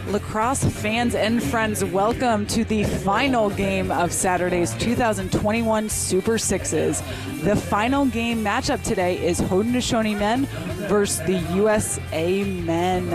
Lacrosse fans and friends, welcome to the final game of Saturday's 2021 Super Sixes. The final game matchup today is Haudenosaunee men versus the USA men.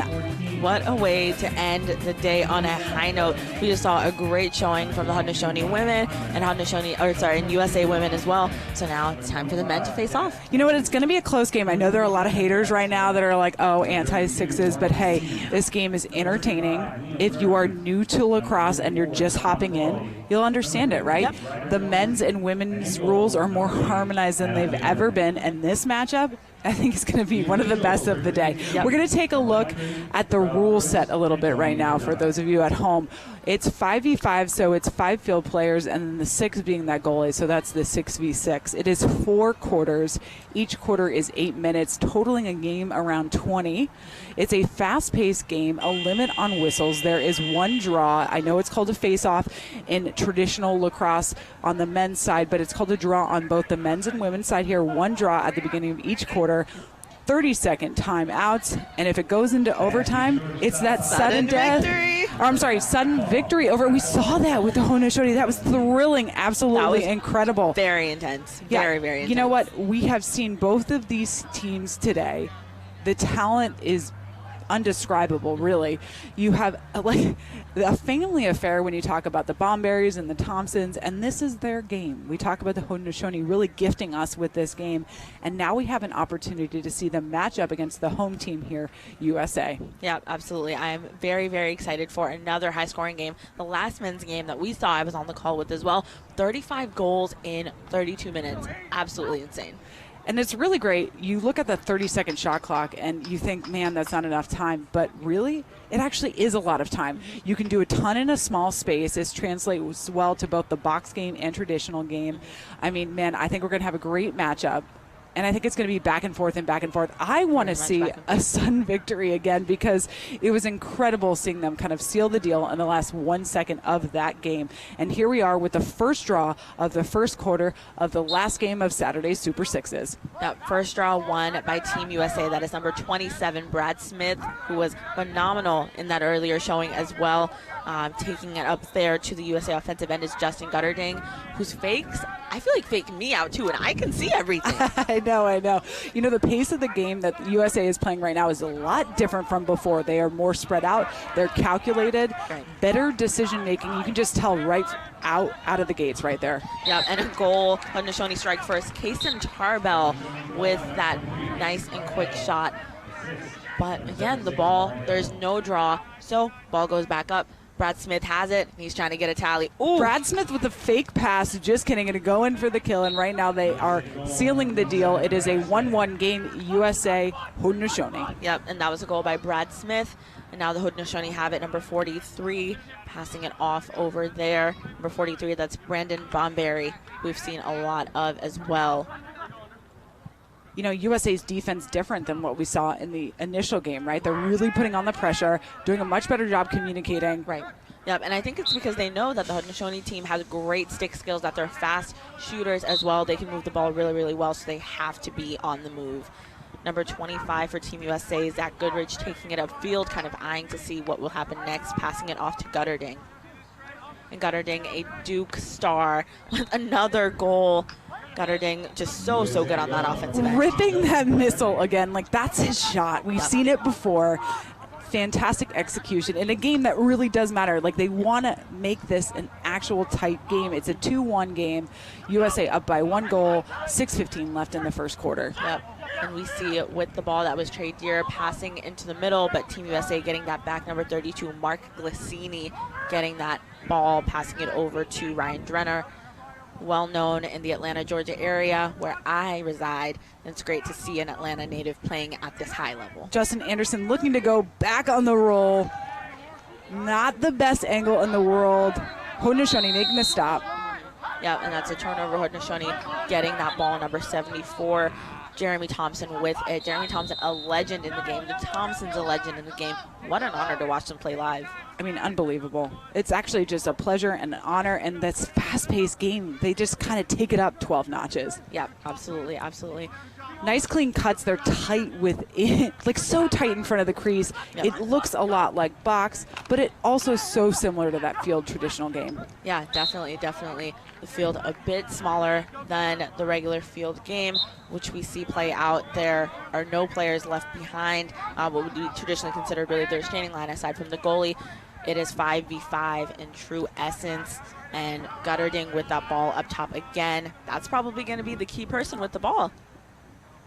What a way to end the day on a high note. We just saw a great showing from the Haudenosaunee women and USA women as well. So now it's time for the men to face off. You know what? It's going to be a close game. I know there are a lot of haters right now that are like, oh, anti-sixes, but hey, this game is entertaining. If you are new to lacrosse and you're just hopping in, you'll understand it, right? Yep. The men's and women's rules are more harmonized than they've ever been, and this matchup, I think it's going to be one of the best of the day. Yep. We're going to take a look at the rule set a little bit right now for those of you at home. It's 5v5, so it's 5 field players, and then the 6 being that goalie, so that's the 6v6. It is 4 quarters. Each quarter is 8 minutes, totaling a game around 20. It's a fast-paced game, a limit on whistles. There is one draw. I know it's called a face-off in traditional lacrosse on the men's side, but it's called a draw on both the men's and women's side here. One draw at the beginning of each quarter. 30-second timeouts, and if it goes into overtime, it's that sudden death. Victory. Or I'm sorry, sudden victory over. We saw that with the Haudenosaunee. That was thrilling, absolutely incredible. Very intense. Yeah, Very, very intense. You know what? We have seen both of these teams today. The talent is undescribable, really. You have like a family affair when you talk about the Bonberrys and the Thompsons, and this is their game. We talk about the Haudenosaunee really gifting us with this game, and now we have an opportunity to see them match up against the home team here, USA. Yeah, absolutely. I am very, very excited for another high-scoring game. The last men's game that we saw, I was on the call with as well. 35 goals in 32 minutes. Absolutely insane. And it's really great. You look at the 30-second shot clock and you think, man, that's not enough time. But really, it actually is a lot of time. You can do a ton in a small space. It translates well to both the box game and traditional game. I mean, man, I think we're going to have a great matchup. And I think it's going to be back and forth and back and forth. I want to see a sudden victory again because it was incredible seeing them kind of seal the deal in the last 1 second of that game. And here we are with the first draw of the first quarter of the last game of Saturday's Super Sixes. That first draw won by Team USA. That is number 27, Brad Smith, who was phenomenal in that earlier showing as well. Taking it up there to the USA offensive end is Justin Gutterding, whose fakes, I feel like fake me out too, and I can see everything. I know. You know, the pace of the game that the USA is playing right now is a lot different from before. They are more spread out. They're calculated, better decision making. You can just tell right out of the gates right there. Yep, and a goal. Haudenosaunee strike first. Kaysen Tarbell with that nice and quick shot. But again, the ball, there's no draw, so ball goes back up. Brad Smith has it. He's trying to get a tally. Ooh. Brad Smith with a fake pass. Just kidding. Going to go in for the kill. And right now they are sealing the deal. It is a 1-1 game, USA Haudenosaunee. Yep, and that was a goal by Brad Smith. And now the Haudenosaunee have it. Number 43, passing it off over there. Number 43, that's Brandon Bonberry. We've seen a lot of as well. You know, USA's defense different than what we saw in the initial game, right? They're really putting on the pressure, doing a much better job communicating. Right. Yep, and I think it's because they know that the Haudenosaunee team has great stick skills, that they're fast shooters as well. They can move the ball really, really well, so they have to be on the move. Number 25 for Team USA, Zach Goodrich taking it upfield, kind of eyeing to see what will happen next, passing it off to Gutterding. And Gutterding, a Duke star, with another goal. Gutterding just so good on that offensive end. Ripping that missile again, like that's his shot. We've seen it before. Fantastic execution in a game that really does matter. Like they want to make this an actual tight game. It's a 2-1 game. USA up by 1 goal, 6:15 left in the first quarter. Yep. And we see it with the ball that was Trey Deer passing into the middle, but Team USA getting that back. Number 32, Mark Glissini, getting that ball, passing it over to Ryan Drenner. Well known in the Atlanta, Georgia area where I reside. And it's great to see an Atlanta native playing at this high level. Justin Anderson looking to go back on the roll. Not the best angle in the world. Haudenosaunee making the stop. Yeah, and that's a turnover. Haudenosaunee getting that ball, number 74. Jeremy Thompson with it. Jeremy Thompson, a legend in the game. The Thompson's a legend in the game. What an honor to watch them play live. I mean, unbelievable. It's actually just a pleasure and an honor, and this fast-paced game, they just kind of take it up 12 notches. Yeah, absolutely, absolutely. Nice clean cuts. They're tight within, like so tight in front of the crease. Yep. It looks a lot like box, but it also is so similar to that field traditional game. Yeah, definitely. The field a bit smaller than the regular field game, which we see play out. There are no players left behind, what would be traditionally considered really their standing line aside from the goalie. It is 5v5 in true essence, and Gutterding with that ball up top again. That's probably going to be the key person with the ball.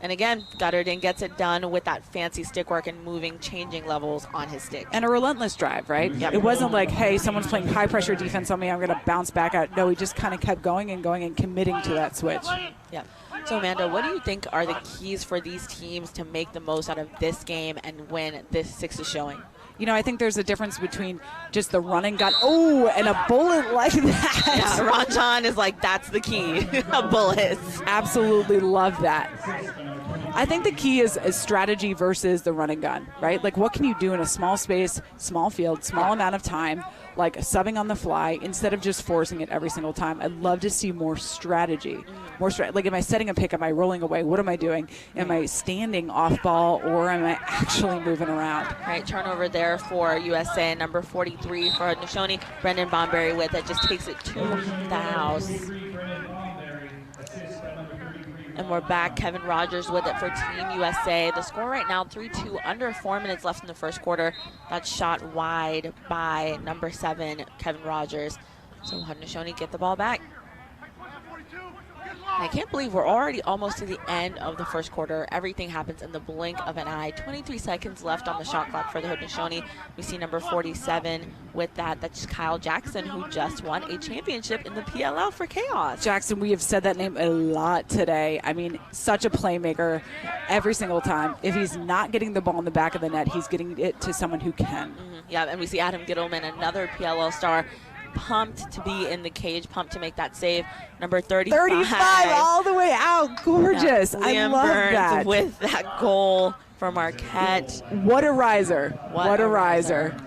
And again, Gutterding gets it done with that fancy stick work and moving, changing levels on his stick. And a relentless drive, right? Yep. It wasn't like, hey, someone's playing high-pressure defense on me, I'm going to bounce back out. No, he just kind of kept going and committing to that switch. Yep. So, Amanda, what do you think are the keys for these teams to make the most out of this game and win this 6 is showing? You know, I think there's a difference between just the run and gun, and a bullet like that. Yeah, Ranjan is like, that's the key, a bullet. Absolutely love that. I think the key is strategy versus the run and gun, right? Like, what can you do in a small space, small field, small amount of time, like subbing on the fly instead of just forcing it every single time? I'd love to see more strategy. Like, am I setting a pick? Am I rolling away? What am I doing? Am I standing off ball, or am I actually moving around? Right, turnover there for USA, number 43 for Haudenosaunee. Brendan Bonberry with it, just takes it to the house. And we're back. Kevin Rogers with it for Team USA. The score right now, 3-2, under 4 minutes left in the first quarter. That's shot wide by number 7, Kevin Rogers. So Haudenosaunee get the ball back. I can't believe we're already almost to the end of the first quarter. Everything happens in the blink of an eye. 23 seconds left on the shot clock for the Haudenosaunee. We see number 47 with that. That's Kyle Jackson, who just won a championship in the PLL for Chaos. Jackson, we have said that name a lot today. I mean, such a playmaker every single time. If he's not getting the ball in the back of the net, he's getting it to someone who can. Yeah, and we see Adam Gittleman, another PLL star, pumped to be in the cage, pumped to make that save. Number 35. 35 all the way out. Gorgeous. Yeah, I love Burns that. with that goal for Marquette. What a riser. What a riser.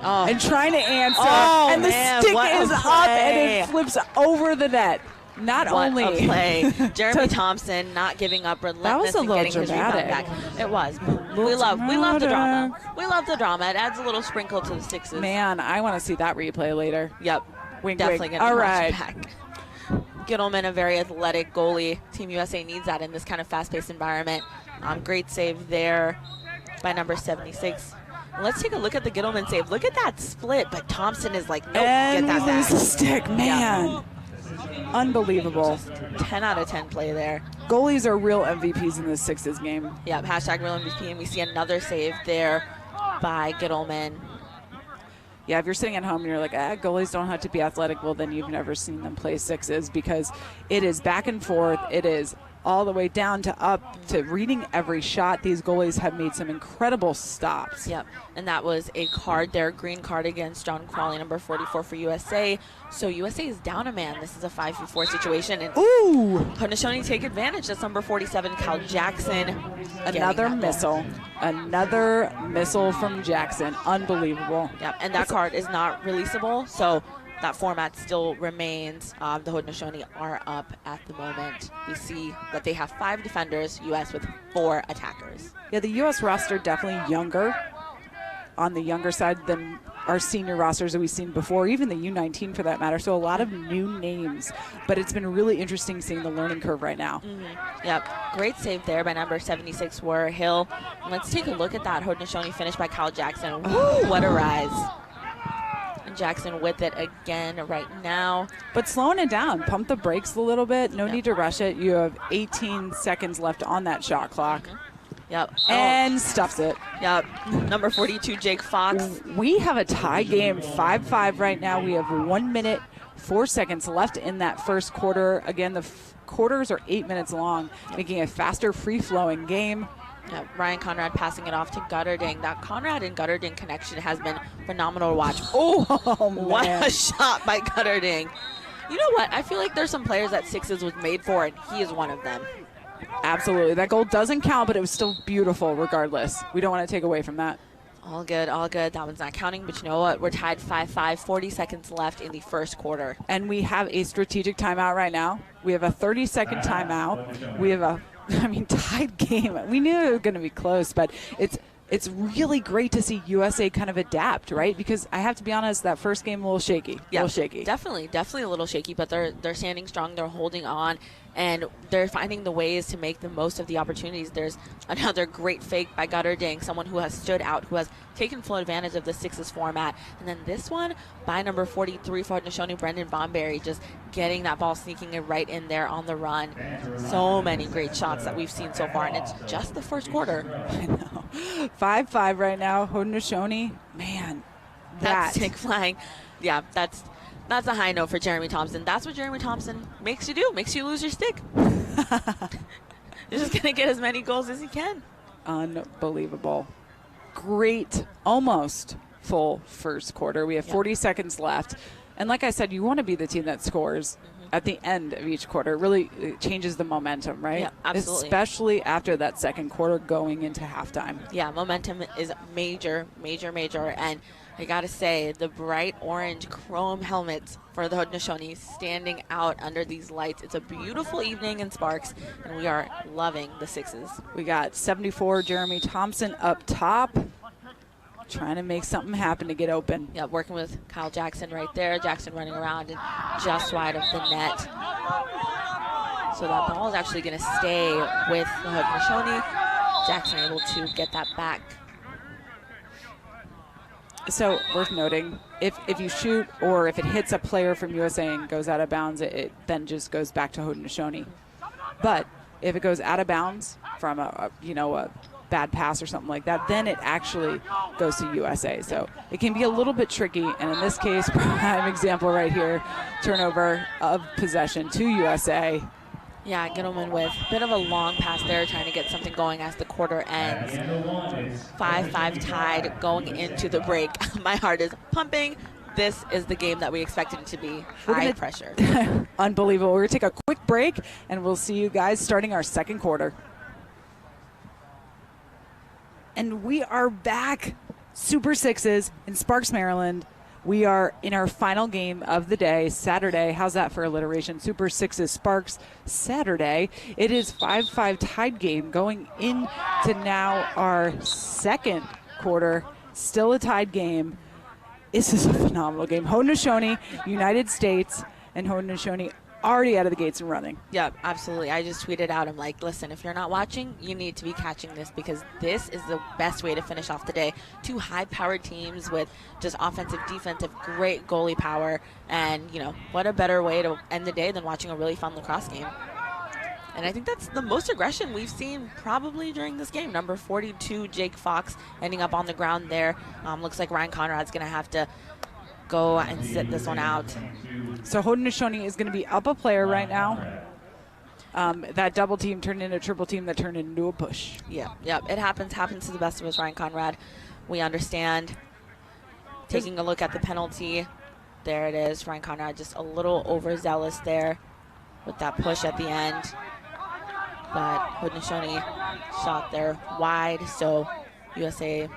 Oh. And trying to answer. Oh, and the man, stick what a is up play. and it flips over the net. Not What only a play. Jeremy Thompson not giving up, relentless a and little getting his rebound dramatic. back. It was. We love the drama. We love the drama. It adds a little sprinkle to the sixes. Man, I want to see that replay later. Yep. Wink, Definitely wink. going to All watch right. it back. Gittleman, a very athletic goalie. Team USA needs that in this kind of fast-paced environment. Great save there by number 76. Let's take a look at the Gittleman save. Look at that split, but Thompson is like, nope, And get that we lose back. the stick. Man. Unbelievable. 10 out of 10 play there. Goalies are real MVPs in this sixes game. Yep, hashtag real MVP, and we see another save there by Gittleman. Yeah, if you're sitting at home and you're like, goalies don't have to be athletic, well, then you've never seen them play sixes, because it is back and forth. It is all the way down to up to reading every shot. These goalies have made some incredible stops. Yep, and that was a card there, green card against John Crawley, number 44 for USA. So USA is down a man. This is a 5v4 situation. And Ooh! Haudenosaunee take advantage. That's number 47, Kyle Jackson. Another missile. Another missile from Jackson. Unbelievable. Yep, and that card is not releasable, so that format still remains. The Haudenosaunee are up at the moment. We see that they have 5 defenders, U.S. with 4 attackers. Yeah, the U.S. roster definitely younger, on the younger side than our senior rosters that we've seen before, even the U19 for that matter. So a lot of new names, but it's been really interesting seeing the learning curve right now. Yep, great save there by number 76, Warrior Hill. And let's take a look at that Haudenosaunee finish by Kyle Jackson. Woo, what a rise. And Jackson with it again right now. But slowing it down, pump the brakes a little bit. No need to rush it. You have 18 seconds left on that shot clock. Yep. And stuffs it. Yep. Number 42, Jake Fox. We have a tie game, 5-5 right now. We have 1 minute, 4 seconds left in that first quarter. Again, the quarters are 8 minutes long, making a faster, free-flowing game. Yep. Ryan Conrad passing it off to Gutterding. That Conrad and Gutterding connection has been phenomenal to watch. Oh, what man. a shot by Gutterding. You know what? I feel like there's some players that sixes was made for, and he is one of them. Absolutely. That goal doesn't count, but it was still beautiful regardless. We don't want to take away from that. All good, all good. That one's not counting, but you know what? We're tied 5-5, 40 seconds left in the first quarter. And we have a strategic timeout right now. We have a 30-second timeout. We have a I mean, tied game. We knew it was going to be close, but it's really great to see USA kind of adapt, right? Because I have to be honest, that first game a little shaky. Yeah, a little shaky. Definitely a little shaky, but they're standing strong. They're holding on, and they're finding the ways to make the most of the opportunities. There's another great fake by Gutterding, someone who has stood out, who has taken full advantage of the sixes format. And then this one by number 43 for Haudenosaunee, Brendan Bonberry, just getting that ball, sneaking it right in there on the run. So many great shots that we've seen so far, and it's just the first quarter. I know. 5-5 right now. Haudenosaunee, man, that stick flying. Yeah, that's a high note for Jeremy Thompson. That's what Jeremy Thompson makes you do, makes you lose your stick. You're just going to get as many goals as you can. Unbelievable. Great, almost full first quarter. We have 40 seconds left. And like I said, you want to be the team that scores at the end of each quarter. It really changes the momentum, right? Yeah, absolutely. Especially after that second quarter going into halftime. Yeah, momentum is major. And I got to say, the bright orange chrome helmets for the Haudenosaunee standing out under these lights. It's a beautiful evening in Sparks, and we are loving the sixes. We got 74, Jeremy Thompson up top, trying to make something happen to get open. Yeah, working with Kyle Jackson right there. Jackson running around and just wide of the net. So that ball is actually going to stay with the Haudenosaunee. Jackson able to get that back. So worth noting, if you shoot or if it hits a player from USA and goes out of bounds, it then just goes back to Haudenosaunee. But if it goes out of bounds from a bad pass or something like that, then it actually goes to USA. So it can be a little bit tricky, and in this case, prime example right here, turnover of possession to USA. Yeah, Gittleman with a bit of a long pass there, trying to get something going as the quarter ends. 5-5 tied going into the break. My heart is pumping. This is the game that we expected it to be. High pressure. Unbelievable. We're going to take a quick break, and we'll see you guys starting our second quarter. And we are back, Super Sixes in Sparks, Maryland. We are in our final game of the day, Saturday. How's that for alliteration? Super Sixes Sparks Saturday. It is 5-5 tied game going into now our second quarter. Still a tied game. This is a phenomenal game. Haudenosaunee, United States, and Haudenosaunee already out of the gates and running. Yeah, absolutely. I just tweeted out, I'm like, listen, if you're not watching, you need to be catching this, because this is the best way to finish off the day. Two high-powered teams with just offensive, defensive, great goalie power, and, what a better way to end the day than watching a really fun lacrosse game. And I think that's the most aggression we've seen probably during this game. Number 42, Jake Fox, ending up on the ground there. Looks like Ryan Conrad's going to have to go and sit this one out. So Haudenosaunee is going to be up a player right now. That double team turned into a triple team that turned into a push. Yeah, it happens to the best of us, Ryan Conrad. We understand. Taking a look at the penalty, there it is. Ryan Conrad just a little overzealous there with that push at the end. But Haudenosaunee shot there wide, so USA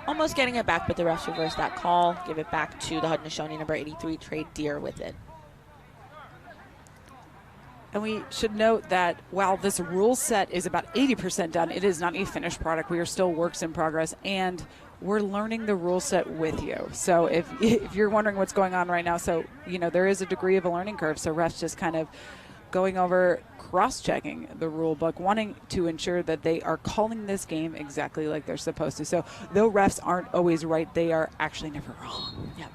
almost getting it back, but the refs reversed that call. Give it back to the Haudenosaunee, number 83, Trey Deer with it. And we should note that while this rule set is about 80% done, it is not a finished product. We are still works in progress, and we're learning the rule set with you. So if you're wondering what's going on right now, so, there is a degree of a learning curve. So refs just kind of going over, cross-checking the rule book, wanting to ensure that they are calling this game exactly like they're supposed to. So though refs aren't always right, they are actually never wrong. Yeah.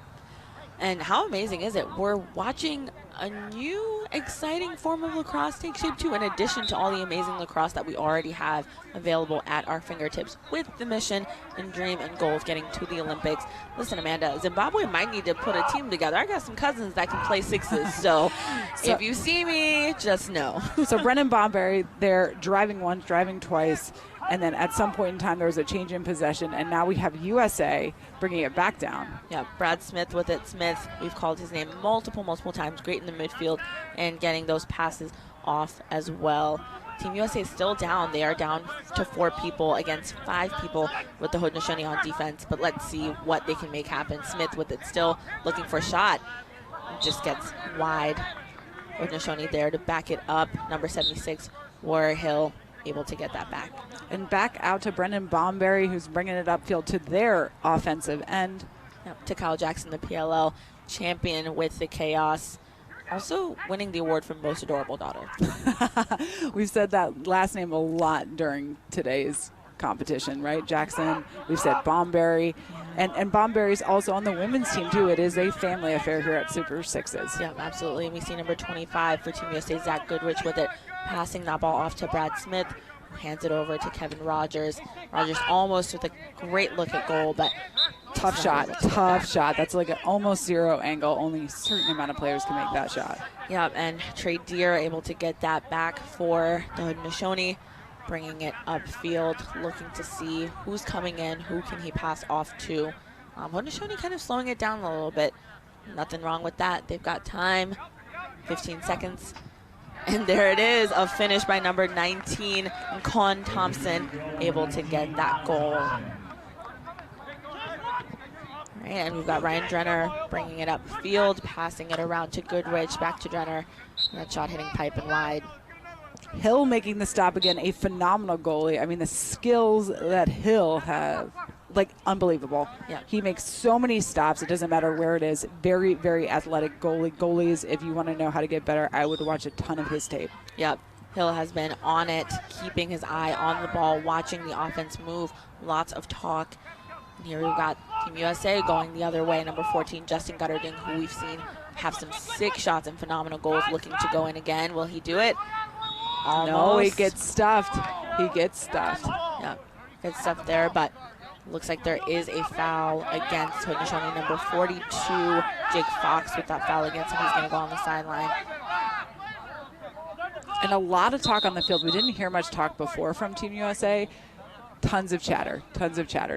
And how amazing is it? We're watching a new, exciting form of lacrosse take shape, too, in addition to all the amazing lacrosse that we already have available at our fingertips, with the mission and dream and goal of getting to the Olympics. Listen, Amanda, Zimbabwe might need to put a team together. I got some cousins that can play sixes, so if you see me, just know. So Brendan Bonberry, they're driving once, driving twice, and then at some point in time there was a change in possession, and now we have USA bringing it back down. Yeah, Brad Smith with it. Smith, we've called his name multiple times. Great in the midfield and getting those passes off as well. Team USA is still down. They are down to 4 people against 5 people with the Haudenosaunee on defense, but let's see what they can make happen. Smith with it, still looking for a shot. Just gets wide. Haudenosaunee there to back it up. Number 76, Warhill, able to get that back. And back out to Brendan Bonberry, who's bringing it upfield to their offensive end. Yep, to Kyle Jackson, the PLL champion with the Chaos. Also winning the award for Most Adorable Daughter. We've said that last name a lot during today's competition, right? Jackson, we've said Bonberry. And Bonberry's also on the women's team, too. It is a family affair here at Super Sixes. Yeah, absolutely. And we see number 25 for Team USA, Zach Goodrich, with it, passing that ball off to Brad Smith, who hands it over to Kevin Rogers. Rogers almost with a great look at goal, but tough shot. That's like an almost zero angle. Only a certain amount of players can make that shot. Yeah, and Trey Deere able to get that back for the Haudenosaunee, bringing it upfield, looking to see who's coming in, who can he pass off to. Haudenosaunee kind of slowing it down a little bit. Nothing wrong with that. They've got time, 15 seconds. And there it is, a finish by number 19, Con Thompson, able to get that goal. And we've got Ryan Drenner bringing it upfield, passing it around to Goodrich, back to Drenner. That shot hitting pipe and wide. Hill making the stop again, a phenomenal goalie. I mean, the skills that Hill have, like, unbelievable. Yeah. He makes so many stops. It doesn't matter where it is. Very, very athletic goalie. Goalies, if you want to know how to get better, I would watch a ton of his tape. Yep. Hill has been on it, keeping his eye on the ball, watching the offense move. Lots of talk. And here we've got Team USA going the other way. Number 14, Justin Gutterding, who we've seen have some sick shots and phenomenal goals, looking to go in again. Will he do it? Almost. No, he gets stuffed. Yeah, gets stuffed there, but looks like there is a foul against Haudenosaunee, number 42, Jake Fox, with that foul against him. He's going to go on the sideline. And a lot of talk on the field. We didn't hear much talk before from Team USA. Tons of chatter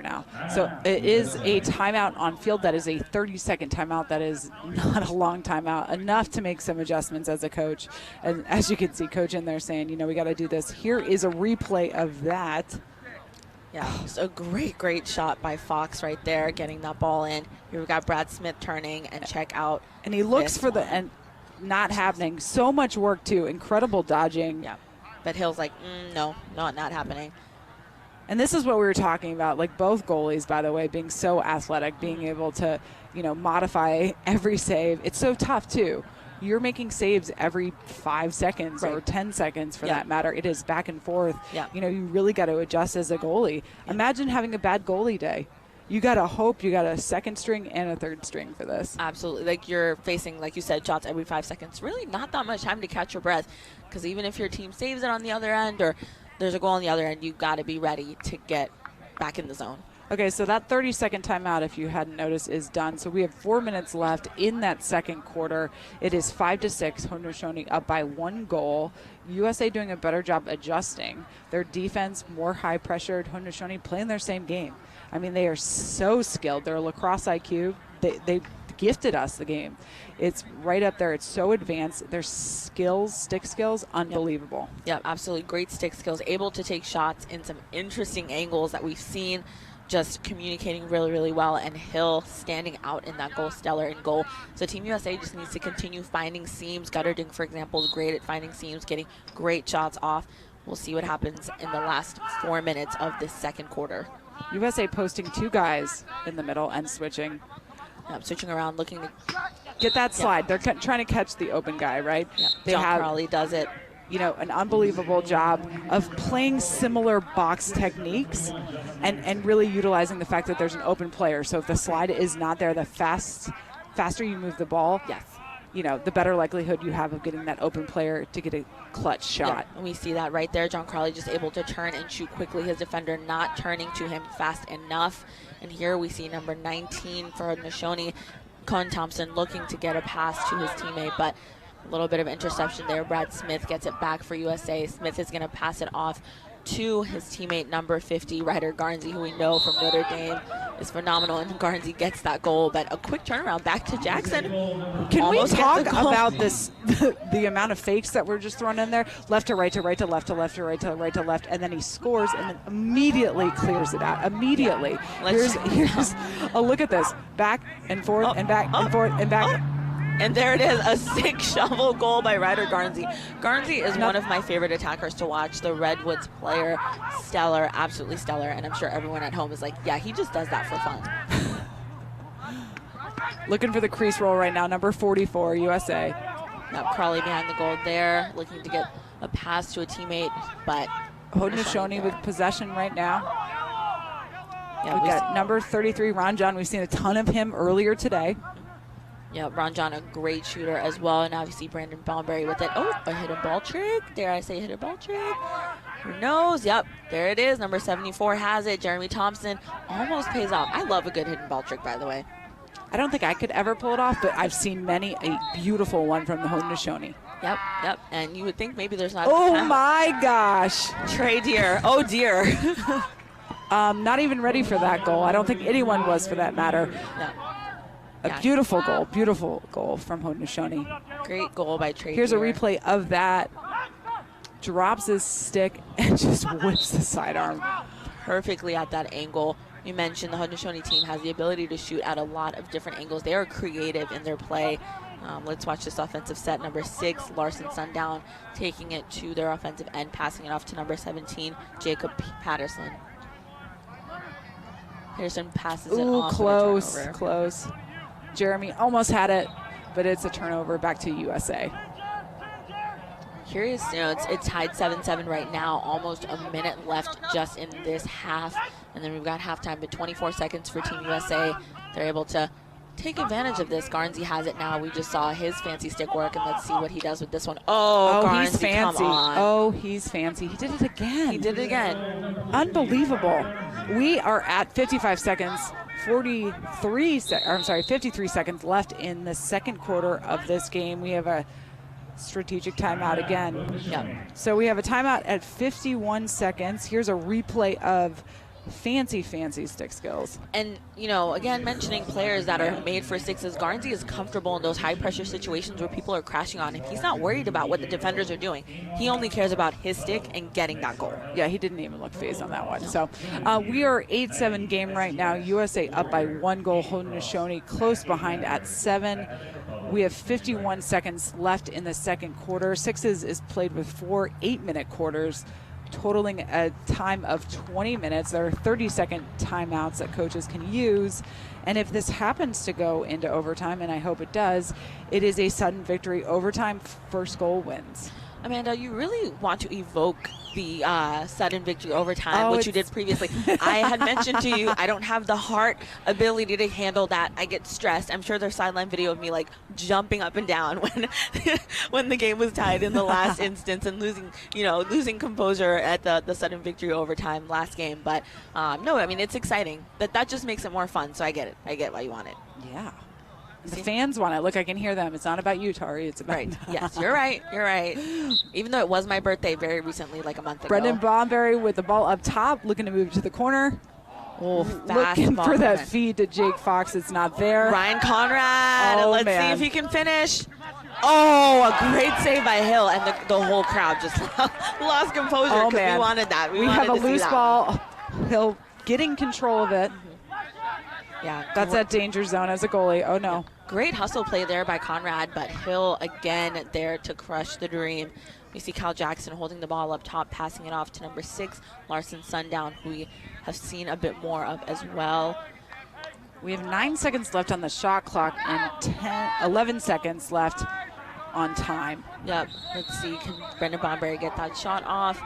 now. So it is a timeout on field. That is a 30-second timeout. That is not a long timeout, enough to make some adjustments as a coach. And as you can see, coach in there saying, you know, we got to do this. Here is a replay of that. Yeah, just a great shot by Fox right there, getting that ball in. Here we've got Brad Smith turning and check out. And he looks for the, and not happening. So much work, too. Incredible dodging. Yeah, but Hill's like, no, not happening. And this is what we were talking about, like both goalies, by the way, being so athletic, being able to, you know, modify every save. It's so tough, too. You're making saves every 5 seconds or 10 seconds for that matter. It is back and forth. Yeah. You know, you really got to adjust as a goalie. Imagine having a bad goalie day. You got to hope you got a second string and a third string for this. Absolutely. Like, you're facing, like you said, shots every 5 seconds. Really not that much time to catch your breath, because even if your team saves it on the other end or there's a goal on the other end, you've got to be ready to get back in the zone. Okay, so that 30-second timeout, if you hadn't noticed, is done. So we have 4 minutes left in that second quarter. It is 5-6, Haudenosaunee up by 1 goal. USA doing a better job adjusting. Their defense more high-pressured. Haudenosaunee playing their same game. I mean, they are so skilled. Their lacrosse IQ, they gifted us the game. It's right up there. It's so advanced. Their skills, stick skills, unbelievable. Yep, absolutely. Great stick skills. Able to take shots in some interesting angles that we've seen. Just communicating really well, and Hill standing out in that goal, stellar in goal. So Team USA just needs to continue finding seams. Gutterding, for example, is great at finding seams, getting great shots off. We'll see what happens in the last 4 minutes of this second quarter. USA posting 2 guys in the middle and switching. Switching around, looking to get that slide. They're trying to catch the open guy, right? John Crowley does it. You know, an unbelievable job of playing similar box techniques and really utilizing the fact that there's an open player. So if the slide is not there, the faster you move the ball, you know, the better likelihood you have of getting that open player to get a clutch shot. And we see that right there. John Crowley just able to turn and shoot quickly. His defender not turning to him fast enough. And here we see number 19 for Haudenosaunee, Con Thompson, looking to get a pass to his teammate, but a little bit of interception there. Brad Smith gets it back for USA. Smith is going to pass it off to his teammate, number 50, Ryder Garnsey, who we know from Notre Dame is phenomenal, and Garnsey gets that goal. But a quick turnaround back to Jackson. Can we talk about this, the amount of fakes that were just thrown in there? Left to right to right to left to left to right to right to left, and then he scores and then immediately clears it out. Immediately. Here's a look at this. Back and forth and back and forth and back. And there it is, a sick shovel goal by Ryder Garnsey. Garnsey is one of my favorite attackers to watch. The Redwoods player, stellar, absolutely stellar. And I'm sure everyone at home is like, yeah, he just does that for fun. Looking for the crease roll right now, number 44, USA. Now Crawley behind the goal there, looking to get a pass to a teammate, but Haudenosaunee with possession right now. Yeah, We've got number 33, Ron John. We've seen a ton of him earlier today. Yeah, Ron John, a great shooter as well. And now you see Brandon Bonberry with it. Oh, a hidden ball trick. Dare I say hidden ball trick? Who knows? Yep, there it is. Number 74 has it. Jeremy Thompson almost pays off. I love a good hidden ball trick, by the way. I don't think I could ever pull it off, but I've seen many a beautiful one from the Haudenosaunee. Yep. And you would think maybe there's not. Oh my gosh. Trey Deer. Oh dear. Not even ready for that goal. I don't think anyone was, for that matter. No. A beautiful goal from Haudenosaunee. Great goal by Trey Here's Deer. a replay of that. Drops his stick and just whips the sidearm. Perfectly at that angle. You mentioned the Haudenosaunee team has the ability to shoot at a lot of different angles. They are creative in their play. Let's watch this offensive set. Number 6, Larson Sundown, taking it to their offensive end, passing it off to number 17, Jacob Patterson. Patterson passes it off. Close. Jeremy almost had it, but it's a turnover back to USA. Curious, it's tied 7-7 right now, almost a minute left just in this half. And then we've got halftime, but 24 seconds for Team USA. They're able to take advantage of this. Garnsey has it now. We just saw his fancy stick work, and let's see what he does with this one. Oh, Garnsey, he's fancy. Come on. Oh, he's fancy. He did it again. He did it again. Unbelievable. We are at 55 seconds. 53 seconds left in the second quarter of this game. We have a strategic timeout again. Yep. So we have a timeout at 51 seconds. Here's a replay of fancy stick skills. And, again, mentioning players that are made for sixes, Garnsey is comfortable in those high-pressure situations where people are crashing on him. He's not worried about what the defenders are doing. He only cares about his stick and getting that goal. Yeah, he didn't even look phased on that one. So we are 8-7 game right now. USA up by 1 goal. Haudenosaunee close behind at 7. We have 51 seconds left in the second quarter. Sixes is played with 4 8-minute quarters, totaling a time of 20 minutes. There are 30-second timeouts that coaches can use. And if this happens to go into overtime, and I hope it does, it is a sudden victory. Overtime, first goal wins. Amanda, you really want to evoke the sudden victory overtime, which you did previously. I had mentioned to you, I don't have the heart ability to handle that. I get stressed. I'm sure there's sideline video of me like jumping up and down when the game was tied in the last instance and losing composure at the sudden victory overtime last game. But no, I mean, it's exciting. That just makes it more fun. So I get it. I get why you want it. Yeah. The fans want it. Look, I can hear them. It's not about you, Tari. It's about right. Yes, you're right. You're right. Even though it was my birthday very recently, like a month ago. Brendan Bonberry with the ball up top, looking to move to the corner. Oh, looking for that feed to Jake Fox. It's not there. Ryan Conrad. Let's see if he can finish. Oh, a great save by Hill, and the whole crowd just lost composure because we wanted that. We have a loose ball. Hill getting control of it. Yeah, that's that danger zone as a goalie. Oh, no. Great hustle play there by Conrad, but Hill again there to crush the dream. We see Kyle Jackson holding the ball up top, passing it off to number 6, Larson Sundown, who we have seen a bit more of as well. We have 9 seconds left on the shot clock and 11 seconds left on time. Yep. Let's see. Can Brendan Bonberry get that shot off?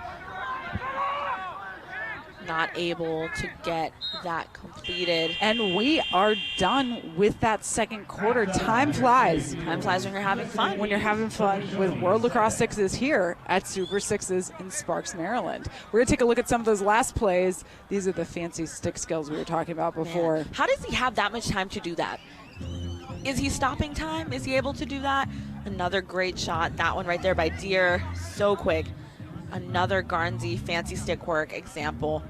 Not able to get that completed. And we are done with that second quarter. Time flies. Time flies when you're having fun. When you're having fun with World Lacrosse Sixes here at Super Sixes in Sparks, Maryland. We're going to take a look at some of those last plays. These are the fancy stick skills we were talking about before. Man. How does he have that much time to do that? Is he stopping time? Is he able to do that? Another great shot. That one right there by Deer. So quick. Another Garnsey fancy stick work example.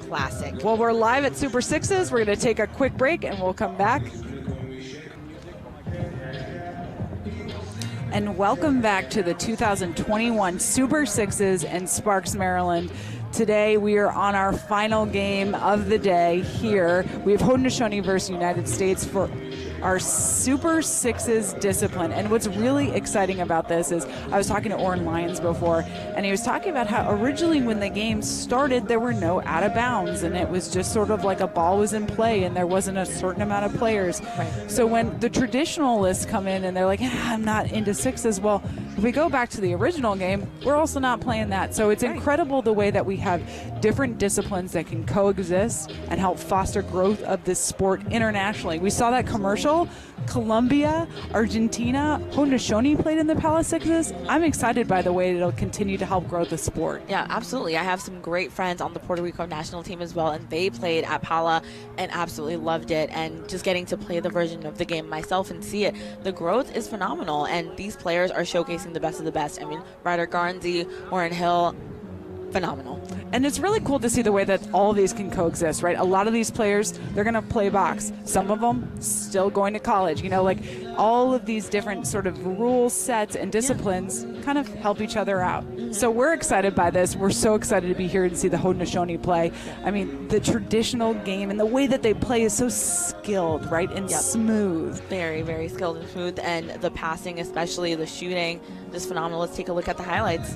Classic. Well, we're live at Super Sixes. We're going to take a quick break and we'll come back. And welcome back to the 2021 Super Sixes in Sparks, Maryland. Today we are on our final game of the day here. We have Haudenosaunee versus United States for our Super Sixes discipline. And what's really exciting about this is I was talking to Orrin Lyons before, and he was talking about how originally when the game started, there were no out of bounds, and it was just sort of like a ball was in play and there wasn't a certain amount of players. Right. So when the traditionalists come in and they're like, I'm not into sixes, well, if we go back to the original game, we're also not playing that. So it's incredible the way that we have different disciplines that can coexist and help foster growth of this sport internationally. We saw that commercial. Colombia, Argentina, Haudenosaunee played in the Pala Sixes. I'm excited by the way it'll continue to help grow the sport. Yeah, absolutely. I have some great friends on the Puerto Rico national team as well, and they played at Pala and absolutely loved it. And just getting to play the version of the game myself and see it, the growth is phenomenal. And these players are showcasing the best of the best. I mean, Ryder Garnsey, Warren Hill, phenomenal. And it's really cool to see the way that all of these can coexist, right? A lot of these players, they're going to play box. Some of them still going to college. You know, like all of these different sort of rule sets and disciplines kind of help each other out. So we're excited by this. We're so excited to be here to see the Haudenosaunee play. I mean, the traditional game and the way that they play is so skilled, right? And smooth. Very, very skilled and smooth. And the passing, especially the shooting, just phenomenal. Let's take a look at the highlights.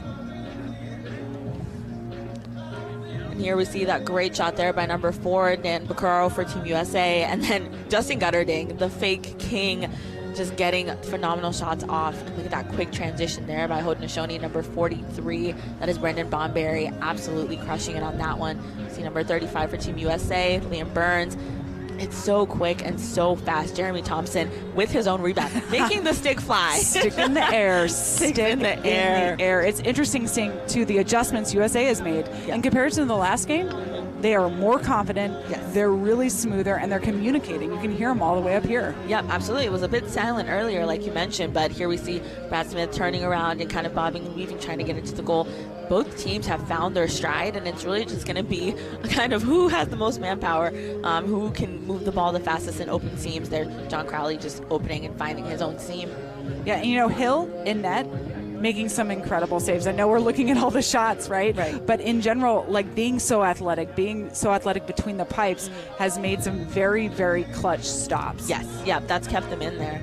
Here we see that great shot there by number 4, Dan Baccaro for Team USA. And then Justin Gutterding, the fake king, just getting phenomenal shots off. Look at that quick transition there by Haudenosaunee, number 43. That is Brendan Bonberry, absolutely crushing it on that one. See number 35 for Team USA, Liam Burns. It's so quick and so fast. Jeremy Thompson with his own rebound, making the stick fly. Stick in the air. Stick in the air. It's interesting seeing, too, the adjustments USA has made. In comparison to the last game, they are more confident. Yes. They're really smoother, and they're communicating. You can hear them all the way up here. Yep, absolutely. It was a bit silent earlier, like you mentioned, but here we see Brad Smith turning around and kind of bobbing and weaving, trying to get it to the goal. Both teams have found their stride, and it's really just going to be a kind of who has the most manpower, who can move the ball the fastest in open seams. There, John Crowley just opening and finding his own seam. Yeah, and you know, Hill in net, making some incredible saves. I know we're looking at all the shots, right? But in general, like being so athletic between the pipes has made some very, very clutch stops. Yes, yeah, that's kept them in there.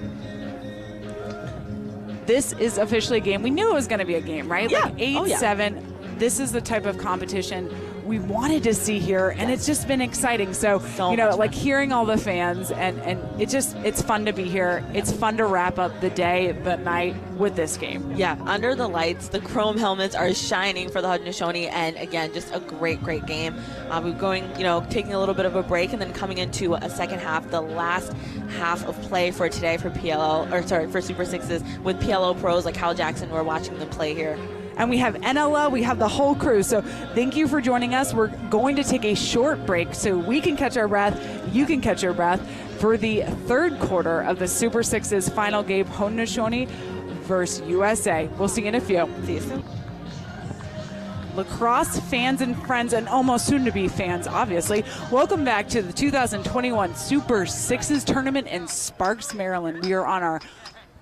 This is officially a game. We knew it was going to be a game, right? Yeah. Like 8-7. This is the type of competition we wanted to see here, and it's just been exciting. So you know, like hearing all the fans, and it's fun to be here. It's fun to wrap up the day, the night with this game. Yeah, under the lights, the chrome helmets are shining for the Haudenosaunee, and again, just a great, great game. We're going, you know, taking a little bit of a break, and then coming into a second half, the last half of play for today for for Super Sixes with PLO pros like Hal Jackson. We're watching them play here. And we have NLL, we have the whole crew. So thank you for joining us. We're going to take a short break so we can catch our breath, you can catch your breath, for the third quarter of the Super Sixes final game, Haudenosaunee versus USA. We'll see you in a few. See you soon. Lacrosse fans and friends, and almost soon-to-be fans, obviously, welcome back to the 2021 Super Sixes tournament in Sparks, Maryland. We are on our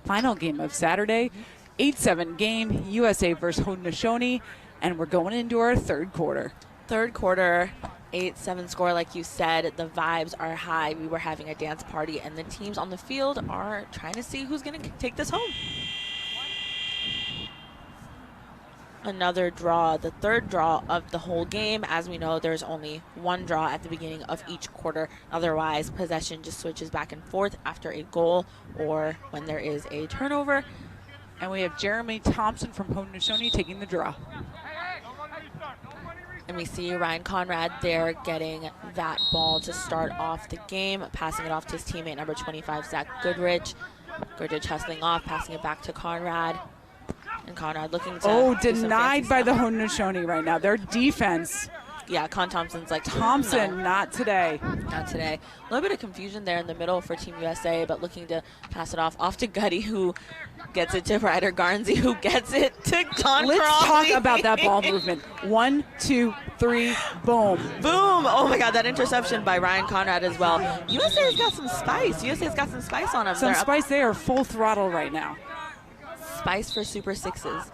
final game of Saturday. 8-7 game, USA versus Haudenosaunee, and we're going into our third quarter. Third quarter, 8-7 score, like you said. The vibes are high. We were having a dance party, and the teams on the field are trying to see who's going to take this home. Another draw, the third draw of the whole game. As we know, there's only one draw at the beginning of each quarter. Otherwise, possession just switches back and forth after a goal or when there is a turnover. And we have Jeremy Thompson from Haudenosaunee taking the draw. And we see Ryan Conrad there getting that ball to start off the game, passing it off to his teammate, number 25, Zach Goodrich. Goodrich hustling off, passing it back to Conrad. And Conrad looking to denied by the Haudenosaunee right now. Their defense. Yeah, Con Thompson's like, Thompson, no. not today. Not today. A little bit of confusion there in the middle for Team USA, but looking to pass it off to Gutty, who gets it to Ryder Garnsey, who gets it to John Let's Crowley. talk about that ball movement. 1, 2, 3, boom. Boom. Oh, my God, that interception by Ryan Conrad as well. USA's got some spice. USA's got some spice on them. Some spice. They are full throttle right now. Spice for Super Sixes.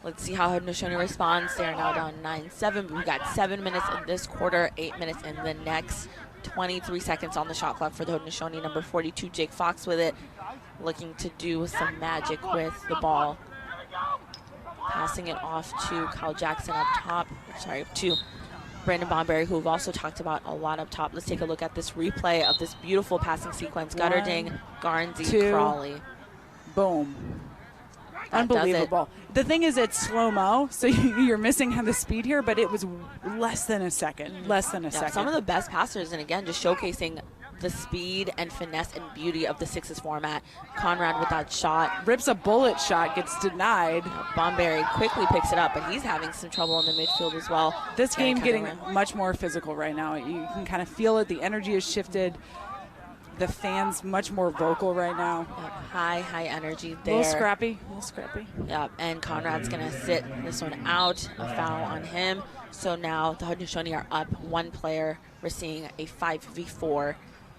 Let's see how Haudenosaunee responds. They are now down 9-7. We've got 7 minutes in this quarter, 8 minutes in the next. 23 seconds on the shot clock for the Haudenosaunee. Number 42, Jake Fox with it, looking to do some magic with the ball. Passing it off to Kyle Jackson up top. Sorry, to Brandon Bonberry, who we've also talked about a lot up top. Let's take a look at this replay of this beautiful passing sequence. Gutterding, Garnsey, Crawley. Boom. Unbelievable. The thing is, it's slow-mo, so you're missing the speed here, but it was less than a second. Less than a second. Some of the best passers, and again, just showcasing the speed and finesse and beauty of the sixes format. Conrad with that shot. Rips a bullet shot, gets denied. Bonberry quickly picks it up, but he's having some trouble in the midfield as well. This game getting much more physical right now. You can kind of feel it. The energy has shifted. The fans much more vocal right now. High energy there. A little scrappy. Yep, and Conrad's going to sit this one out. A foul on him. So now the Haudenosaunee are up one player. We're seeing a 5v4.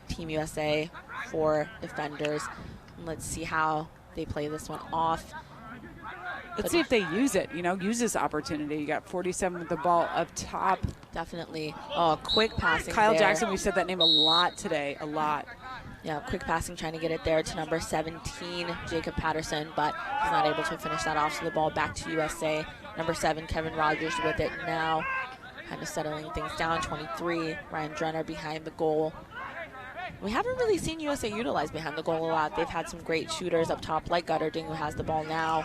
Team USA, 4 defenders. And let's see how they play this one off. Let's see if they use it, use this opportunity. You got 47 with the ball up top. Definitely. Oh, quick passing Kyle there. Jackson, we said that name a lot today, a lot. Yeah, quick passing, trying to get it there to number 17, Jacob Patterson, but he's not able to finish that off, so the ball back to USA. Number 7, Kevin Rogers with it now, kind of settling things down. 23, Ryan Drenner behind the goal. We haven't really seen USA utilize behind the goal a lot. They've had some great shooters up top, like Gutterding, who has the ball now.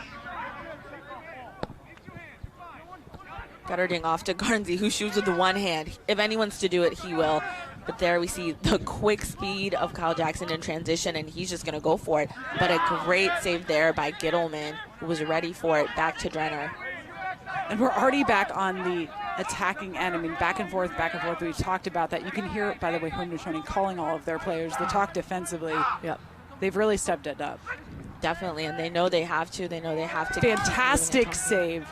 Gutterding off to Garnsey, who shoots with the one hand. If anyone's to do it, he will. But there we see the quick speed of Kyle Jackson in transition, and he's just going to go for it. But a great save there by Gittleman, who was ready for it. Back to Drenner. And we're already back on the attacking end. I mean, back and forth. We've talked about that. You can hear, by the way, Haudenosaunee calling all of their players. The talk defensively. Yep. They've really stepped it up. Definitely, and they know they have to. Fantastic save.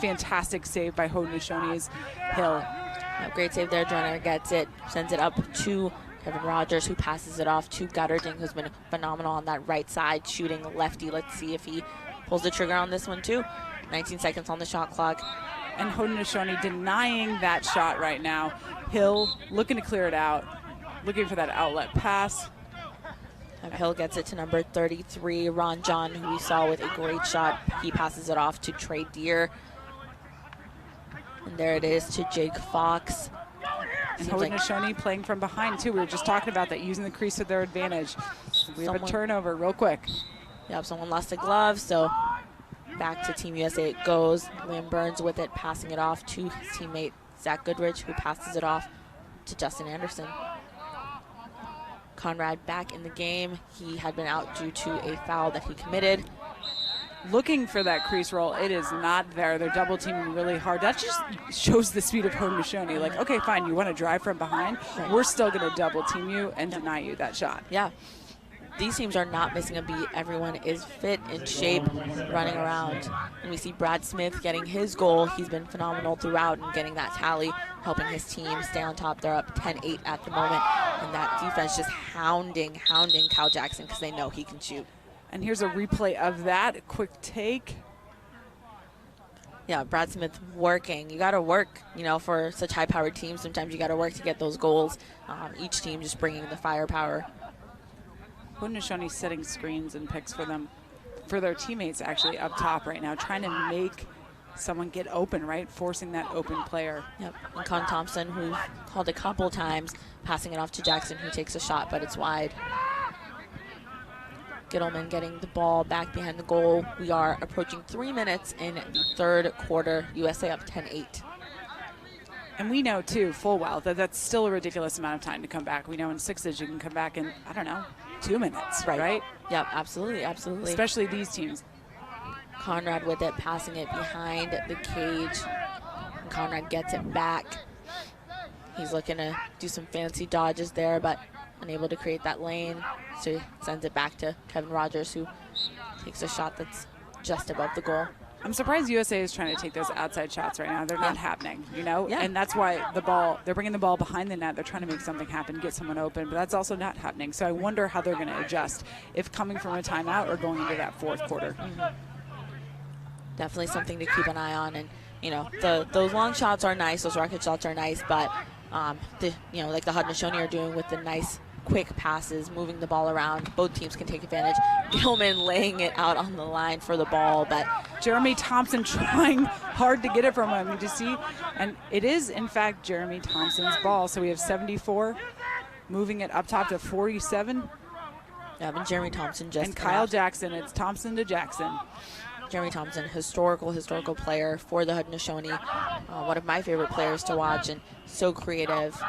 Fantastic save by Haudenosaunee's Hill. Great save there. Drenner gets it, sends it up to Kevin Rogers, who passes it off to Gutterding, who's been phenomenal on that right side, shooting lefty. Let's see if he pulls the trigger on this one, too. 19 seconds on the shot clock. And Haudenosaunee denying that shot right now. Hill looking to clear it out, looking for that outlet pass. Hill gets it to number 33, Ron John, who we saw with a great shot. He passes it off to Trey Deere. And there it is to Jake Fox. And Haudenosaunee playing from behind, too. We were just talking about that, using the crease to their advantage. We have a turnover real quick. Yep, someone lost a glove, so back to Team USA it goes. Liam Burns with it, passing it off to his teammate Zach Goodrich, who passes it off to Justin Anderson. Conrad back in the game. He had been out due to a foul that he committed. Looking for that crease roll, it is not there. They're double teaming really hard. That just shows the speed of Haudenosaunee. Like, okay, fine, you want to drive from behind? Right. We're still going to double team you and deny you that shot. Yeah. These teams are not missing a beat. Everyone is fit, in shape, running around. And we see Brad Smith getting his goal. He's been phenomenal throughout and getting that tally, helping his team stay on top. They're up 10-8 at the moment. And that defense just hounding Kyle Jackson because they know he can shoot. And here's a replay of that. Quick take. Yeah, Brad Smith working. You got to work, for such high-powered teams. Sometimes you got to work to get those goals. Each team just bringing the firepower. Haudenosaunee setting screens and picks for them, for their teammates actually up top right now, trying to make someone get open, right? Forcing that open player. Yep. And Con Thompson, who called a couple times, passing it off to Jackson, who takes a shot, but it's wide. Gittleman getting the ball back behind the goal. We are approaching 3 minutes in the third quarter. USA up 10-8. And we know, too, full well, that that's still a ridiculous amount of time to come back. We know in sixes you can come back in, 2 minutes, right? Yep, absolutely. Especially these teams. Conrad with it, passing it behind the cage. And Conrad gets it back. He's looking to do some fancy dodges there, but unable to create that lane. So he sends it back to Kevin Rogers, who takes a shot that's just above the goal. I'm surprised USA is trying to take those outside shots right now. They're not happening, Yeah. And that's why they're bringing the ball behind the net. They're trying to make something happen, get someone open, but that's also not happening. So I wonder how they're going to adjust, if coming from a timeout or going into that fourth quarter. Mm-hmm. Definitely something to keep an eye on. And, those long shots are nice. Those rocket shots are nice, but like the Haudenosaunee are doing with the nice quick passes, moving the ball around. Both teams can take advantage. Gilman laying it out on the line for the ball, but Jeremy Thompson trying hard to get it from him. You just see, and it is in fact Jeremy Thompson's ball. So we have 74, moving it up top to 47. Yeah, and Jeremy Thompson just and Kyle Jackson. It's Thompson to Jackson. Jeremy Thompson, historical player for the Haudenosaunee. One of my favorite players to watch, and so creative.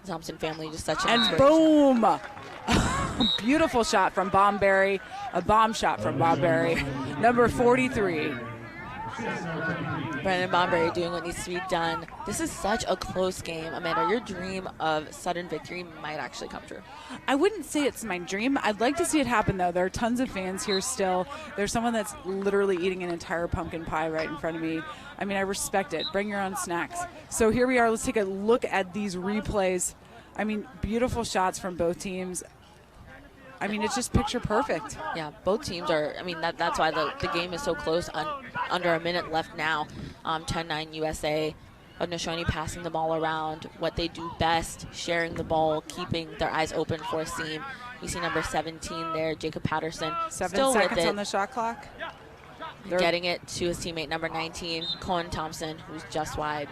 Thompson family, just such an inspiration. And boom! Beautiful shot from Bonberry. A bomb shot from Bonberry. Number 43. Brandon Bonberry doing what needs to be done. This is such a close game. Amanda, your dream of sudden victory might actually come true. I wouldn't say it's my dream. I'd like to see it happen, though. There are tons of fans here still. There's someone that's literally eating an entire pumpkin pie right in front of me. I mean, I respect it. Bring your own snacks. So here we are. Let's take a look at these replays. I mean, beautiful shots from both teams. I mean, it's just picture perfect. Yeah, both teams are, I mean, that's why the game is so close. Under a minute left now. 10-9 USA. Haudenosaunee passing the ball around. What they do best, sharing the ball, keeping their eyes open for a seam. We see number 17 there, Jacob Patterson. 7 still seconds with it, on the shot clock. getting it to his teammate, number 19, Cohen Thompson, who's just wide.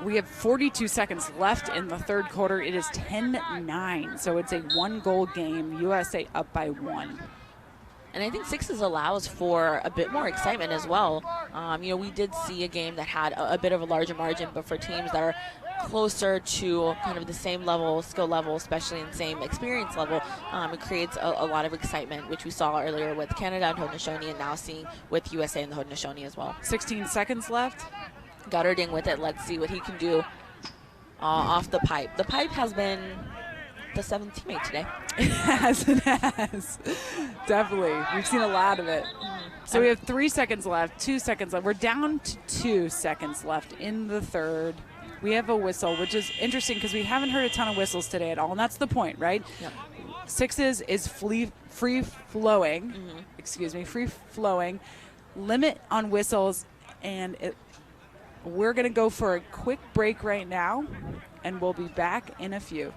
We have 42 seconds left in the third quarter. It is 10-9, so it's a one-goal game. USA up by 1. And I think sixes allows for a bit more excitement as well. We did see a game that had a bit of a larger margin, but for teams that are closer to kind of the same level, skill level, especially in the same experience level, it creates a lot of excitement, which we saw earlier with Canada and Haudenosaunee, and now seeing with USA and the Haudenosaunee as well. 16 seconds left. Gutterding with it. Let's see what he can do off the pipe. The pipe has been the seventh teammate today. It has. Definitely. We've seen a lot of it. So we have 3 seconds left, 2 seconds left. We're down to 2 seconds left in the third. We have a whistle, which is interesting because we haven't heard a ton of whistles today at all, and that's the point, right? Yep. Sixes is free-flowing. Free-flowing. Limit on whistles, and we're going to go for a quick break right now, and we'll be back in a few.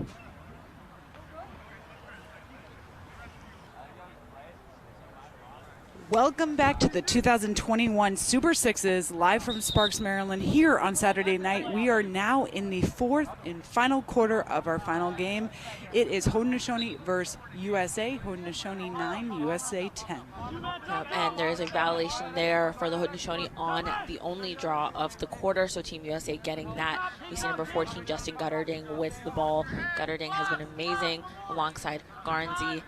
Welcome back to the 2021 Super Sixes, live from Sparks, Maryland, here on Saturday night. We are now in the fourth and final quarter of our final game. It is Haudenosaunee versus USA. Haudenosaunee 9, USA 10. Yep, and there is a violation there for the Haudenosaunee on the only draw of the quarter, so Team USA getting that. We see number 14, Justin Gutterding, with the ball. Gutterding has been amazing alongside Garnsey.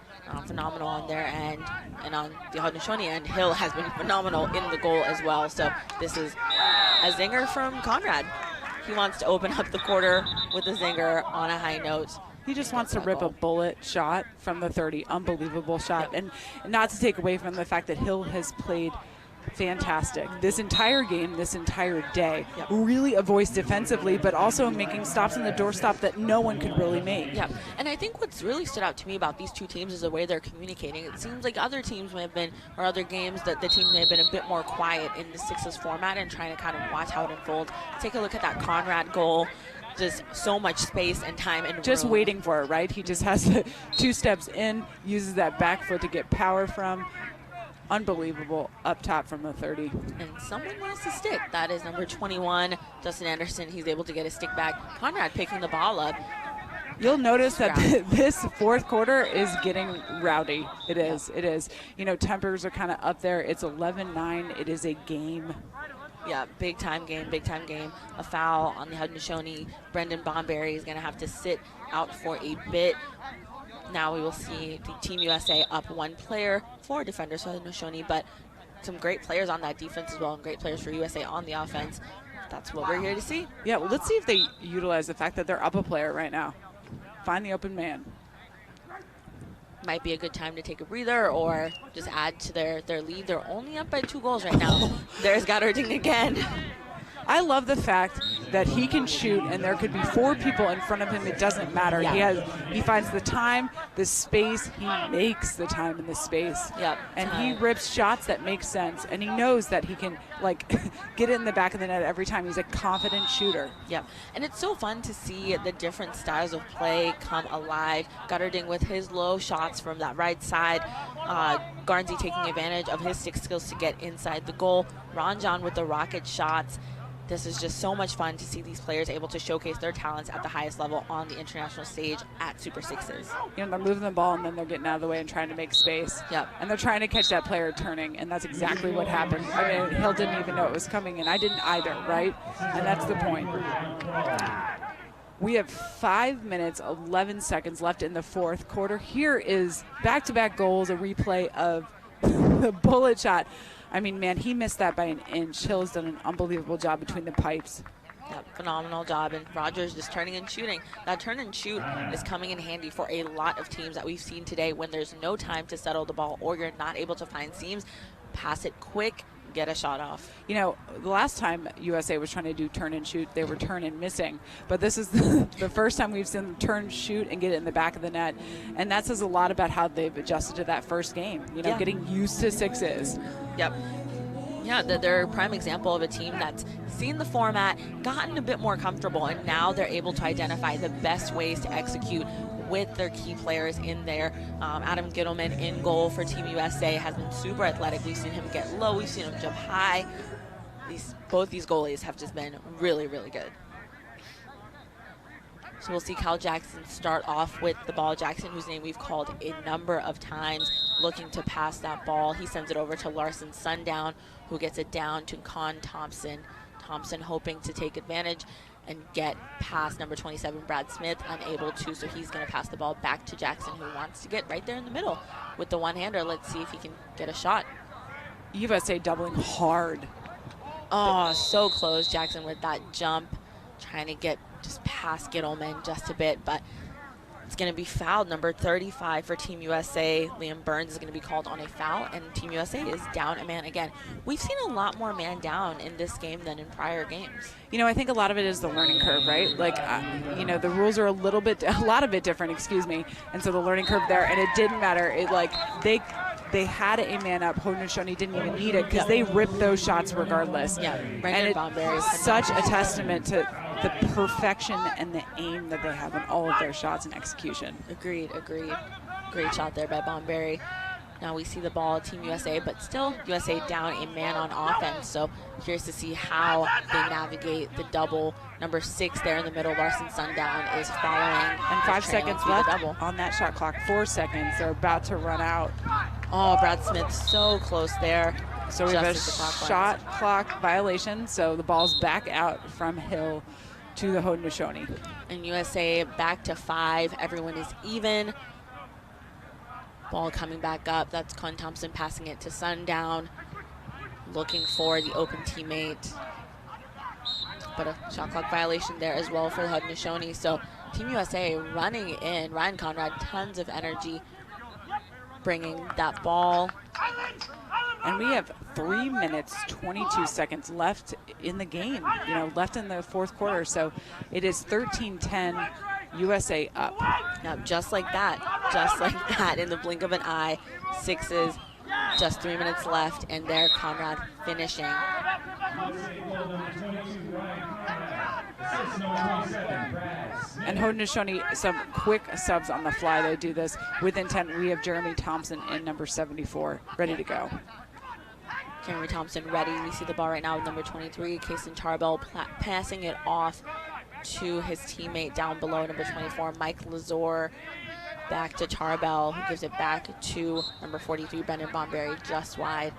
Phenomenal on their end, and on the Haudenosaunee end, Hill has been phenomenal in the goal as well. So this is a zinger from Conrad. He wants to open up the quarter with a zinger on a high note. He just wants to rip a bullet shot from the 30. Unbelievable shot. Yep. And not to take away from the fact that Hill has played fantastic this entire game, this entire day. Yep. Really a voice defensively, but also making stops in the doorstop that no one could really make. Yeah, and I think what's really stood out to me about these two teams is the way they're communicating. It seems like other teams may have been, or other games, that the teams may have been a bit more quiet in the sixes format and trying to kind of watch how it unfolds. Take a look at that Conrad goal. Just so much space and time and just room. Waiting for it, right? He just has to 2 steps in, uses that back foot to get power from. Unbelievable up top from the 30. And someone wants to stick. That is number 21, Justin Anderson. He's able to get his stick back. Conrad picking the ball up. You'll notice that this fourth quarter is getting rowdy. It is. Yeah. It is. Tempers are kind of up there. It's 11-9. It is a game. Yeah, big time game. A foul on the Haudenosaunee. Brendan Bonberry is going to have to sit out for a bit. Now we will see the Team USA up 1 player, 4 defenders for Haudenosaunee, but some great players on that defense as well, and great players for USA on the offense. That's what we're here to see. Yeah, well, let's see if they utilize the fact that they're up a player right now. Find the open man. Might be a good time to take a breather or just add to their lead. They're only up by 2 goals right now. There's Gutterding again. I love the fact that he can shoot and there could be 4 people in front of him. It doesn't matter. Yeah. He finds the time, the space. He makes the time and the space. Yep. And he rips shots that make sense. And he knows that he can, like, get it in the back of the net every time. He's a confident shooter. Yep. And it's so fun to see the different styles of play come alive. Gutterding with his low shots from that right side. Garnsey taking advantage of his stick skills to get inside the goal. Ranjan with the rocket shots. This is just so much fun to see these players able to showcase their talents at the highest level on the international stage at Super Sixes. You know, they're moving the ball and then they're getting out of the way and trying to make space. Yep. And they're trying to catch that player turning, and that's exactly what happened. I mean, Hill didn't even know it was coming, and I didn't either, right? And that's the point. We have 5 minutes, 11 seconds left in the fourth quarter. Here is back-to-back goals, a replay of the bullet shot. I mean, man, he missed that by an inch. Hill has done an unbelievable job between the pipes. Yep, phenomenal job. And Rogers just turning and shooting. That turn and shoot is coming in handy for a lot of teams that we've seen today when there's no time to settle the ball or you're not able to find seams. Pass it quick, get a shot off. You know, the last time USA was trying to do turn and shoot, they were turn and missing. But this is the first time we've seen them turn, shoot, and get it in the back of the net. And that says a lot about how they've adjusted to that first game, you know, getting used to sixes. Yep. Yeah, they're a prime example of a team that's seen the format, gotten a bit more comfortable, and now they're able to identify the best ways to execute with their key players in there. Adam Gittleman in goal for Team USA has been super athletic. We've seen him get low. We've seen him jump high. Both these goalies have just been really, really good. So we'll see Kyle Jackson start off with the ball. Jackson, whose name we've called a number of times, looking to pass that ball. He sends it over to Larson Sundown, who gets it down to Thompson. Thompson hoping to take advantage and get past number 27, Brad Smith, unable to, so he's going to pass the ball back to Jackson, who wants to get right there in the middle with the one-hander. Let's see if he can get a shot. USA doubling hard. Oh, so close. Jackson with that jump, trying to get just past Gittleman just a bit, but it's going to be fouled. Number 35 for Team USA, Liam Burns, is going to be called on a foul, and Team USA is down a man again. We've seen a lot more man down in this game than in prior games. You know, I think a lot of it is the learning curve, right? Like, you know, the rules are a lot of it different, excuse me, and so the learning curve there, and it didn't matter. It, like, they had a man up. Haudenosaunee didn't even need it because they ripped those shots regardless. Yeah, and it's such a testament to the perfection and the aim that they have in all of their shots and execution. Agreed. Great shot there by Bonberry. Now we see the ball at Team USA, but still USA down a man on offense. So curious to see how they navigate the double. Number 6 there in the middle, Larson Sundown, is following. And 5 seconds left on that shot clock. 4 seconds. They're about to run out. Oh, Brad Smith so close there. So we have a shot clock violation. So the ball's back out from Hill to the Haudenosaunee. And USA back to 5. Everyone is even. Ball coming back up. That's Thompson passing it to Sundown. Looking for the open teammate. But a shot clock violation there as well for the Haudenosaunee. So Team USA running in. Ryan Conrad, tons of energy, bringing that ball. And we have 3 minutes, 22 seconds left in the game, you know, left in the fourth quarter. So it is 13-10, USA up. Now, just like that, in the blink of an eye, sixes, just 3 minutes left, and there Conrad finishing. And Haudenosaunee, some quick subs on the fly. They do this with intent. We have Jeremy Thompson in number 74, ready to go. Jeremy Thompson ready. We see the ball right now with number 23, Kason Charbel, passing it off to his teammate down below, number 24, Mike Lazor. Back to Charbel, who gives it back to number 43, Brendan Bonberry, just wide.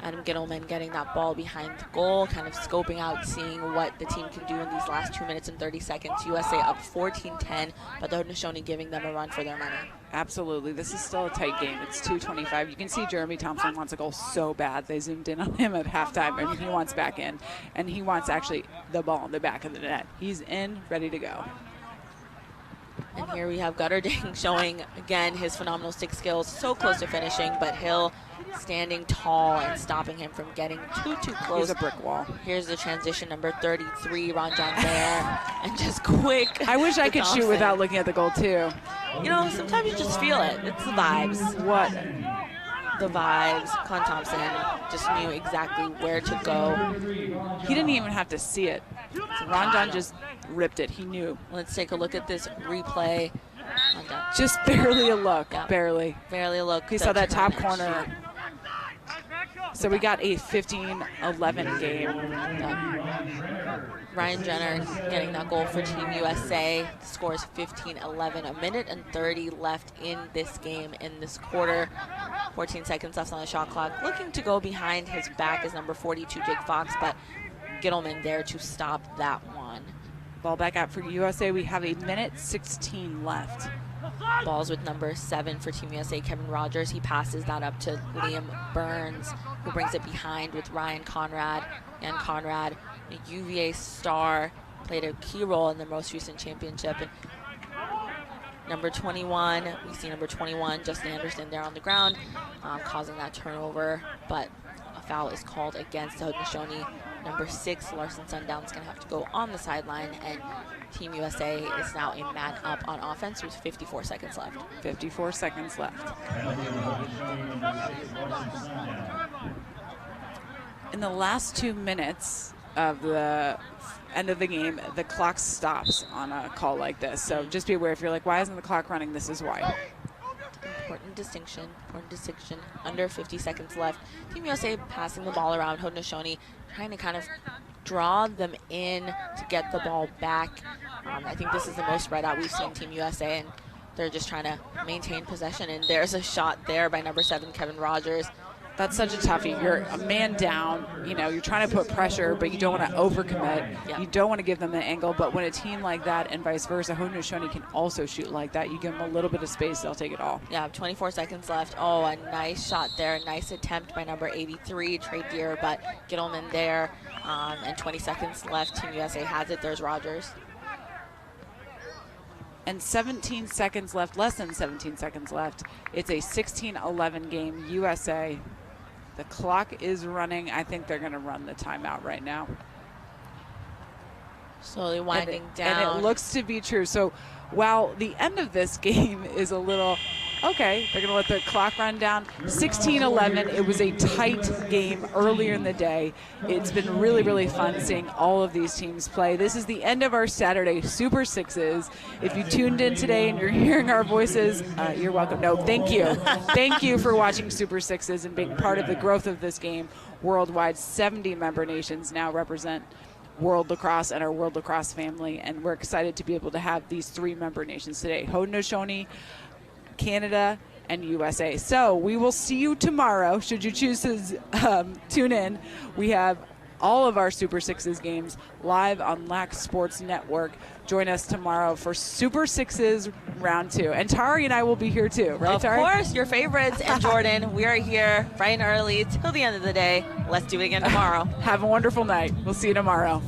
Adam Gittleman getting that ball behind the goal, kind of scoping out, seeing what the team can do in these last 2 minutes and 30 seconds. USA up 14-10, but the Haudenosaunee giving them a run for their money. Absolutely. This is still a tight game. It's 2:25. You can see Jeremy Thompson wants a goal so bad. They zoomed in on him at halftime, and he wants back in. And he wants actually the ball in the back of the net. He's in, ready to go. And here we have Gutterding showing, again, his phenomenal stick skills. So close to finishing, but Hill standing tall and stopping him from getting too close. He's a brick wall. Here's the transition, number 33, Ron John there. And just quick. I wish I could Thompson. shoot without looking at the goal, too. You know, sometimes you just feel it. It's the vibes. What? The vibes. Con Thompson just knew exactly where to go. He didn't even have to see it. Ron John just ripped it. He knew. Let's take a look at this replay. Just barely a look. Yeah. Barely. Barely a look. He saw that top corner. So we got a 15-11 game. Ryan Jenner getting that goal for Team USA. The score is 15-11. A minute and 30 left in this game, in this quarter. 14 seconds left on the shot clock. Looking to go behind his back is number 42, Jake Fox, but Gittleman there to stop that one. Ball back out for USA. We have a minute 16 left. Balls with number 7 for Team USA, Kevin Rogers. He passes that up to Liam Burns, who brings it behind with Ryan Conrad. And Conrad, a UVA star, played a key role in the most recent championship. And number 21, we see number 21, Justin Anderson, there on the ground, causing that turnover. But a foul is called against Haudenosaunee. Number 6, Larson Sundown's going to have to go on the sideline, and Team USA is now a man up on offense with 54 seconds left. 54 seconds left. In the last 2 minutes of the end of the game, the clock stops on a call like this. So just be aware, if you're like, why isn't the clock running? This is why. Important distinction. Under 50 seconds left. Team USA passing the ball around. Haudenosaunee trying to kind of draw them in to get the ball back. I think this is the most spread out we've seen Team USA, and they're just trying to maintain possession. And there's a shot there by number 7, Kevin Rogers. That's such a toughie. You're a man down. You know, you're trying to put pressure, but you don't want to overcommit. Yeah. You don't want to give them the angle. But when a team like that and vice versa, Haudenosaunee can also shoot like that. You give them a little bit of space, they'll take it all. Yeah, 24 seconds left. Oh, a nice shot there. A nice attempt by number 83, Trey Deer, but Gittleman there. And 20 seconds left. Team USA has it. There's Rogers. And 17 seconds left, less than 17 seconds left. It's a 16-11 game, USA. The clock is running. I think they're going to run the timeout right now. Slowly winding down. And it looks to be true. So while the end of this game is a little, okay, they're going to let the clock run down. 16-11. It was a tight game earlier in the day. It's been really, really fun seeing all of these teams play. This is the end of our Saturday Super Sixes. If you tuned in today and you're hearing our voices, you're welcome. No, thank you. Thank you for watching Super Sixes and being part of the growth of this game worldwide. 70 member nations now represent World Lacrosse and our World Lacrosse family, and we're excited to be able to have these 3 member nations today: Haudenosaunee, Canada, and USA. So we will see you tomorrow should you choose to tune in. We have all of our Super Sixes games live on Lac Sports Network. Join us tomorrow for Super Sixes round 2. And Tari and I will be here too, right, Tari? Of course, your favorites and Jordan. We are here bright and early till the end of the day. Let's do it again tomorrow. Have a wonderful night. We'll see you tomorrow.